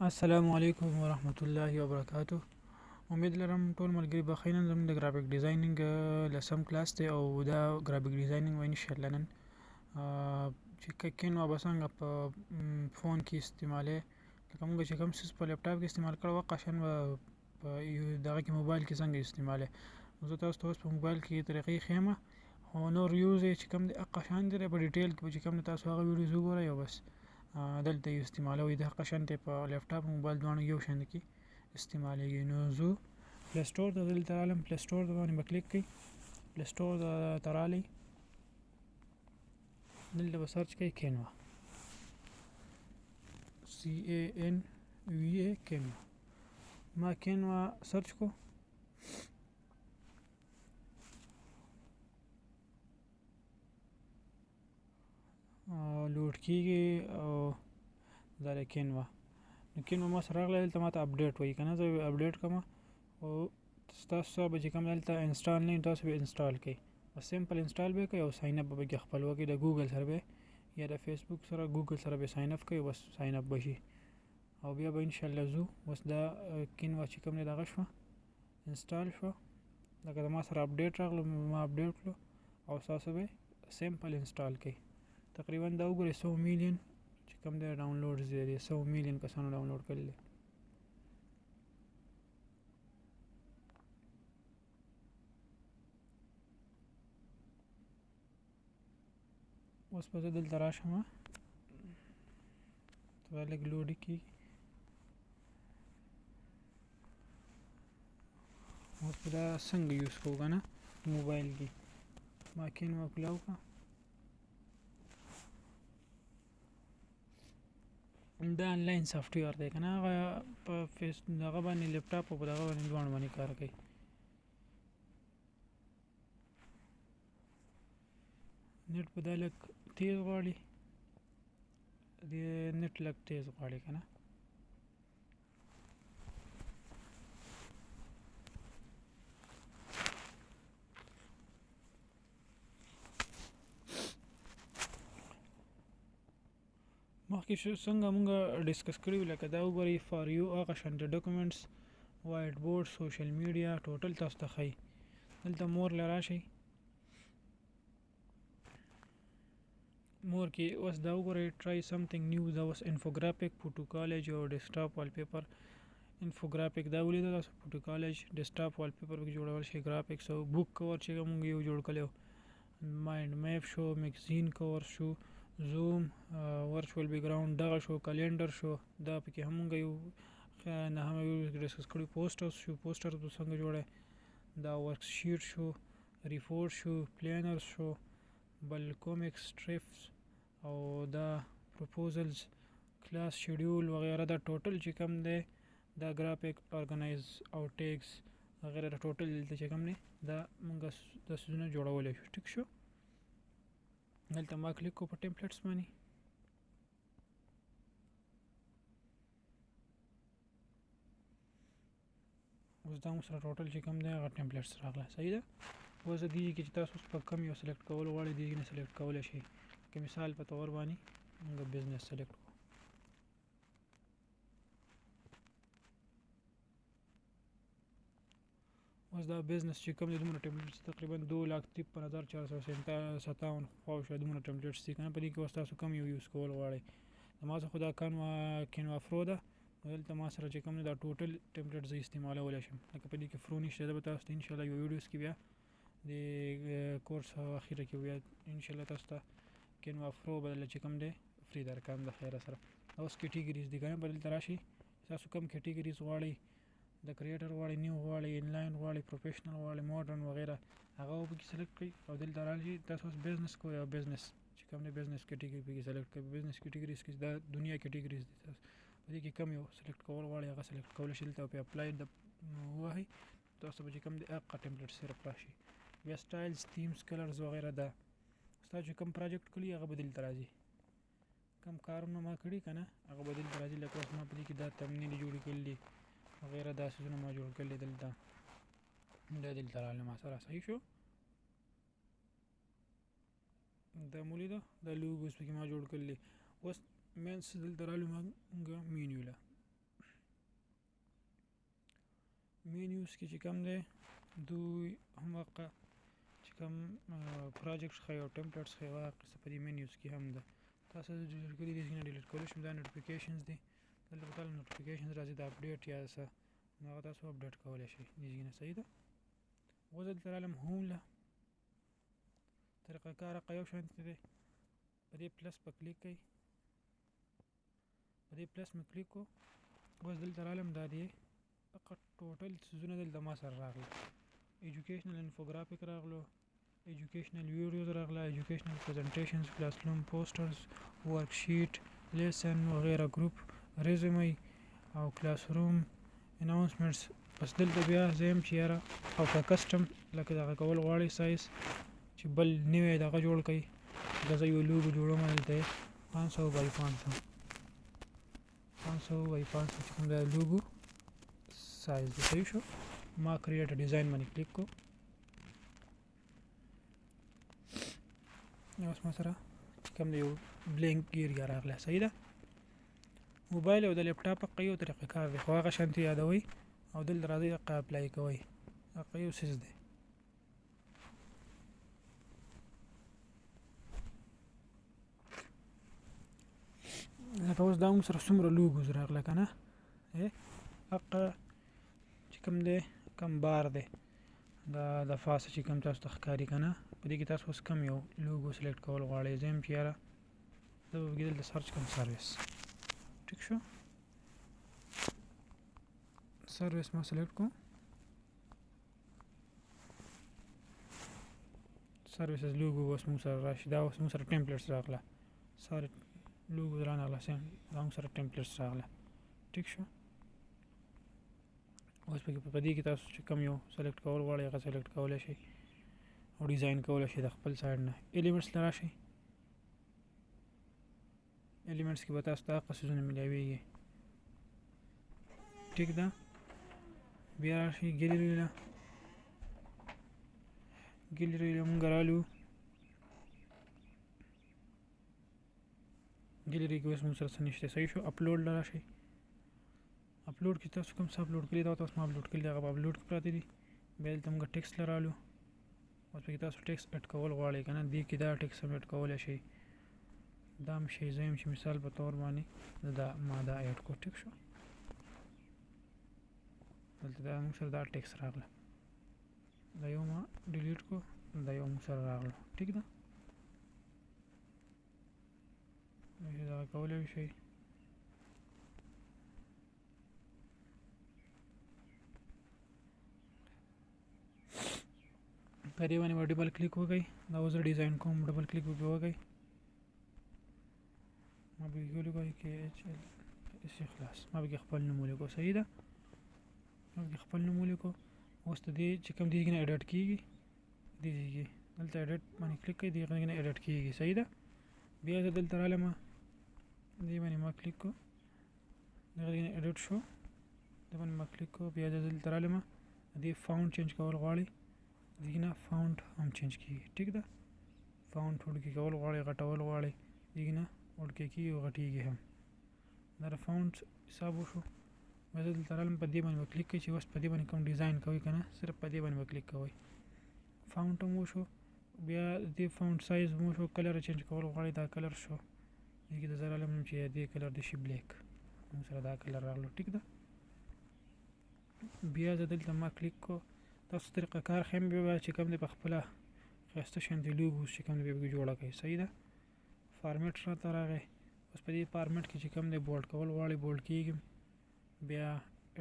السلام علیکم ورحمت الله وبرکاتو. امید لرم ټول ملګري بخیر. نن زموږ د ګرافیک ډیزاینینګ لسم کلاس دی او دا ګرافیک ډیزاینینګ و ان شاء الله نن چې کینوا به څنګه په فون کې استعمالوي، لکه موږ چې کوم څیز په لیپټاپ کې استعمال کړی وه قشن به په دغه کې موبایل کې څنګه استعمالوي. زه تاسو ته اوس په موبایل کې طریقې ښیم او نور یوز یې چې کوم دی هغه شان دی. په ډیټیل کې به چې کوم تاسو هغه ویډیوز وګورئ او بس دلته یې استعمالوي. د هغه شان په لیپټاپ موبایل دواړو یو شان کې استعمالیږي. نو زه پلی سټور ته دلته رالم، پلی سټور ته باندې به کلیک کړئ. پلی سټور ته رالی، دلته به سرچ کړئ کینوا، CANVA کینوا. ما کینوا سرچ کو، لوډ کیږي او دا دی کینوا. نو کینوا ما سره راغلی، دلته ماته اپډیټ وایي که نه، زه اپډیټ کوم او ستاسو سره به چې کوم دلته انسټال نه وي تاسو به انسټال کړئ. بس سمپل انسټال به کړئ او ساین اپ به پکې خپل وکړئ. د ګوګل سره به یا د فیسبوک سره ګوګل سره به ساین اپ کړئ، بس ساین اپ به شي او بیا به انشاءالله ځو. بس دا کینوا چې کوم دی دغه شوه، انسټال شوه. لکه د ما سره اپډیټ راغلو، ما اپډیټ کړو او تاسو به سمپل انسټال کړئ. تقریبا دا وګورئ 100 میلیون چې کوم دی ډاونلوډز دی، 100 میلیون کسانو ډاونلوډ کړی دی. اوس به زه دلته راشم، دا لږ لوډ کېږي. اوس به دا څنګه یوز کوو که نه موبایل کې. ما کینوا کلاو کړه، دا آنلاین سافټویر دی که نه، هغه په فیس دغه باندې لیپټاپ او په دغه باندې دواړو باندې کار کوي. نیټ به دا لږ تیز غواړي، د نیټ لږ تیز غواړي که نه. مخکې څنګه مونږ ډسکس کړي وو، لکه دا وګورئ فار یو هغه شانته ډاکومنټس، وایټ بورډ، سوشل میډیا، ټوټل تاسو ته ښایي. دلته مور له راشئ، مور کې اوس دا وګورئ ټرای سمثینګ نیو. دا اوس انفوګرافیک، فوټو کالج او ډیسکټاپ والپیپر. انفوګرافیک دا ولیدل تاسو، فوټو کالج، ډیسکټاپ والپیپر پکې جوړول شي، ګرافیکس او بوک کور چې مونږ یو جوړ کړی و، مایند میپ شو، میګزین کور شو، زوم، ورچوال بیکګراوند دغه شو، کلینډر شو، دا پکې هم مونږ یو نه هم یو ډسکس کړي. پوسټرز شو، پوسټر څنګه جوړی، دا ورک شیټ شو، ریپورټ شو، پلینر شو، بل کومیکس سټریپس او دا پروپوزلز، کلاس شیډیول وغیره. دا ټوټل چې کوم دی دا ګرافیک ارګنایز او ټیکس وغیره دا ټوټل دلته چې کوم دی دا مونږ دا څیزونه جوړولی شو. ټیک شو، دلته ما کلیک کو په ټمپلیټس باندې. اوس دا موږ سره ټوټل چې کوم دی هغه ټمپلیټس راغله. صحیح ده. اوس د دې کې چې تاسو په کم یو سلیکټ کول غواړئ، دې نه سلیکټ کولی شئ. که مثال په طور باندې موږ بزنس سلیکټ کړو. اوس دا بزنس چې کوم دی دومره ټمپلیټس تقریبا 2,53,457 خواوشا دومره ټمپلیټس دي که نه. په دې کې اوس تاسو کم یو یوز کول غواړئ. زما څخه دا کینوا فرو ده، دلته ما سره چې کوم دی دا ټوټل ټمپلیټ زه استعمالولی شم. لکه په دې کې فرو نشته، زه به تاسو ته انشاءالله یو ویډیوز کې بیا د کورس اخیره کې بیا انشاءالله تاسو ته کینوا فرو بدله چې کوم دی فری درکوم د خیره سره. اوس کیټیګریز دي که نه، په دلته راشئ تاسو کوم کیټیګریز غواړئ، د کریټر غواړئ، نیو غواړئ، انلاین غواړئ، پروفیشنل غواړئ، ماډرن وغیره، هغه به پکې سلیکټ کړئ او دلته راشئ. تاسو اوس بزنس کوئ او بزنس چې کوم دی بزنس کیټیګري پکې سلیکټ کړئ. بزنس کیټیګریز کې دا دنیا کیټیګریز دي، تاسو په دې کې کم یو سلیکټ کول غواړئ هغه سلیکټ کولی شئ. دلته په اپلای د ووهئ، تاسو به چې کوم دی هغه ټمپلیټ صرف راشي. بیا سټایلز، تیمز، کلرز وغیره. دا تاسو چې کوم پروجیکټ کړي هغه به دلته راځي. کم کارونه ما کړي که نه هغه به دلته راځي. لکه اوس ما په دې کې دا تمنیل جوړې کړي دي وغیره، دا څیزونه ما جوړ کړي دلته، دا دلته راغله ما سره. صحیح شو، دا مو لیده، دا لوګوز پکې ما جوړ کړي. اوس مینس دلته رالو مونږ مینیو له، مینیوز کې چې کوم دی دوی همغه چې کوم پروجیکټس ښیي او ټمپلیټس ښیي هغه قصه په دې مینیوز کې هم ده. تاسو ډیلیټ کړي دي څنګه ډیلیټ کولی شم. دا نوټیفیکیشنز دي دلته به تاسو نوټیفیکیشنز راځي د اپډیټ یا څه نو هغه تاسو اپډیټ کولی شئ. دې نه صحیح ده. اوس دلته رالم هوم له طریقه کار هغه یو شانتې دی. په دې پلس په کلیک کوئ. په دې پلس مې کلیک کړو. اوس دلته رالم دا دی دغه ټوټل څیزونه دلته ما سره راغلي. ایجوکیشنل انفوګرافیک راغلو، ایجوکیشنل ویډیوز راغله، ایجوکیشنل پریزنټیشنز، کلاس روم پوسټرز، ورک شیټ، لیسن وغیره، ګروپ ریزومي او کلاس روم اناونسمنټس. بس دلته بیا زه یم چې یاره او که کسټم لکه دغه کول غواړئ سایز چې بل نوی دغه جوړ کړئ. لکه زه یو لوګو جوړوم دلته 500 بای 500 بای 500 چې کوم دا لوګو سایز دی. صحیح شو. ما کریټ ډیزاین باندې کلیک کو. اوس ما سره کوم دی یو بلینک ایریا راغله. صحیح ده. موبایل او د لیپټاپ په یو طریقه کار دی خو هغه شانتې یادوئ او دلته راځئ هغه اپلای کوئ. هغه یو څیز دی. لکه اوس دا موږ سره څومره لوګوز راغله که نه هغه چې کوم دی کم بار دی دا د فاسه چې کوم تاسو ته ښکاري که نه په دې کې تاسو اوس کم یو لوګو سلیکټ کول غواړئ. زه یم چې یاره زه به پکې دلته سرچ کوم سروس. ټیک شو. سروس ما سلیکټ کوم. سروسز لوګو اوس موږ سره راشي. دا اوس موږ سره ټمپلیټس راغله. ساري لوګو رانغله دا موږ سره ټمپلیټس راغله. ټیک شو. اوس په دې کې تاسو چې کوم یو سلیکټ کول غواړئ هغه سلیکټ کولی شئ او ډیزاین کولی شئ د خپل سایډ نه. ایلیمنټس ته راشئ. ایلیمنټس کې به تاسو ته هغه څیزونه میلاویږي. ټیک ده. بیا راشئ ګیلري له. ګیلري له مونږ رالو. ګیلري کې اوس مونږ سره څه نشته. صحیح شو. اپلوډ له راشئ. اپلوډ کې تاسو کوم څه اپلوډ کړي دا تاسو ما اپلوډ کړي هغه په اپلوډ کې پراته دي. بیا دلته موږ ټیکسټ له رالو. اوس پکې تاسو ټیکسټ اډ کول غواړئ که نه دې کې دا ټیکسټ هم اډ کولی شئ. دا هم شی زه یم چې مثال په طور باندې ما دا اډ کړو. ټیک شو. دلته دا موږ سره دا ټیکسټ راغله. دا یو ما ډیلیټ کړو. دا یو موږ سره راغله. ټیک ده. دغه کولی شئ. په دې باندې ډبل کلیک وکړئ. دا اوس ډیزاین کوم. ډبل کلیک وکړئ. ما به یې ولیکئ کې خلاص ما به خپل نوم ولیکو. صحیح ده. ما به خپل نوم ولیکو. اوس ته دې چې کوم دې نه ایډیټ کیږي دې کې دلته ایډیټ باندې کلیک کړئ. دې نه ایډیټ کیږي. صحیح ده. بیا زه دلته رالم دې باندې ما کلیک کو. دغه نه ایډیټ شو. دې باندې ما کلیک کو. بیا زه دلته رالم دې فاونټ چینج کول غواړئ. دې نه فاونټ هم چینج کیږي. ټیک ده. فاونټ وړوکی کول غواړئ غټول غواړئ دې نه وړوکی کیږي او غټیږي هم. دا د فاونټ حساب وشو. بیا زه دلته رالم په دې باندې به کلیک کوئ چې اوس په دې باندې کوم ډیزاین کوئ که نه صرف په دې باندې به کلیک کوئ. فاونټ هم وشو. بیا دې فاونټ سایز هم وشو. کلر چینج کول غواړئ دا کلر شو. دې کې د زه رالم چې دې کلر د شي بلیک موږ سره دا کلر راغلو. ټیک ده. بیا زه دلته ما کلیک کو. تاسو طریقه کار ښیم بیا چې کوم دی په خپله ښایسته شانتې لوګوز چې کوم دی بیا پکې جوړه کړئ. صحیح ده. فارمیټ راته راغی. اوس په دې فارمیټ کې چې کوم دی بولډ کول غواړئ بولډ کېږي. بیا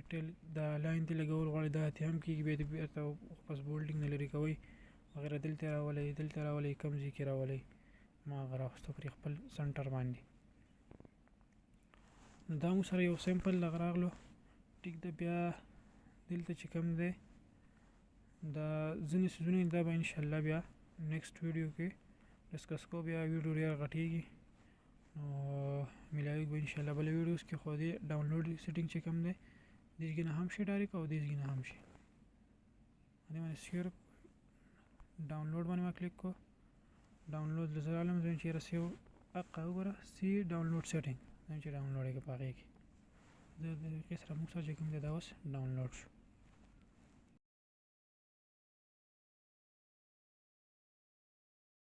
اټل دا لاین ته لګول غواړئ دا ته هم کېږي. بیا دې بیرته واپس بولډینګ نه لرې کوئ وغیره. دلته راولئ دلته راولئ کوم ځای کې راولئ. ما هغه راوستو پرې خپل سنټر باندې. دا مو سره یو سیمپل دغه راغلو. ټیک ده. بیا دلته چې کوم دی دا ځینې څیزونه دا به انشاءالله بیا نیکسټ ویډیو کې ډسکس کوو. بیا ویډیو ډېر غټېږي نو میلاویږي به انشاءالله بله ویډیوز کې. خو دې ډاونلوډ سیټینګ چې کوم دی دې ځای نه هم شي ډایرکټ او دې ځای نه هم شي. دې باندې صرف ډاونلوډ باندې ما کلیک کړو. ډاونلوډ زه رالم زه چې یاره سیو هغه وګوره سی ډاونلوډ سیټینګ چې ډاونلوډ یې کړه په هغې کې د دقیقې سره موږ سره چې کوم دی دا اوس ډاونلوډ شو.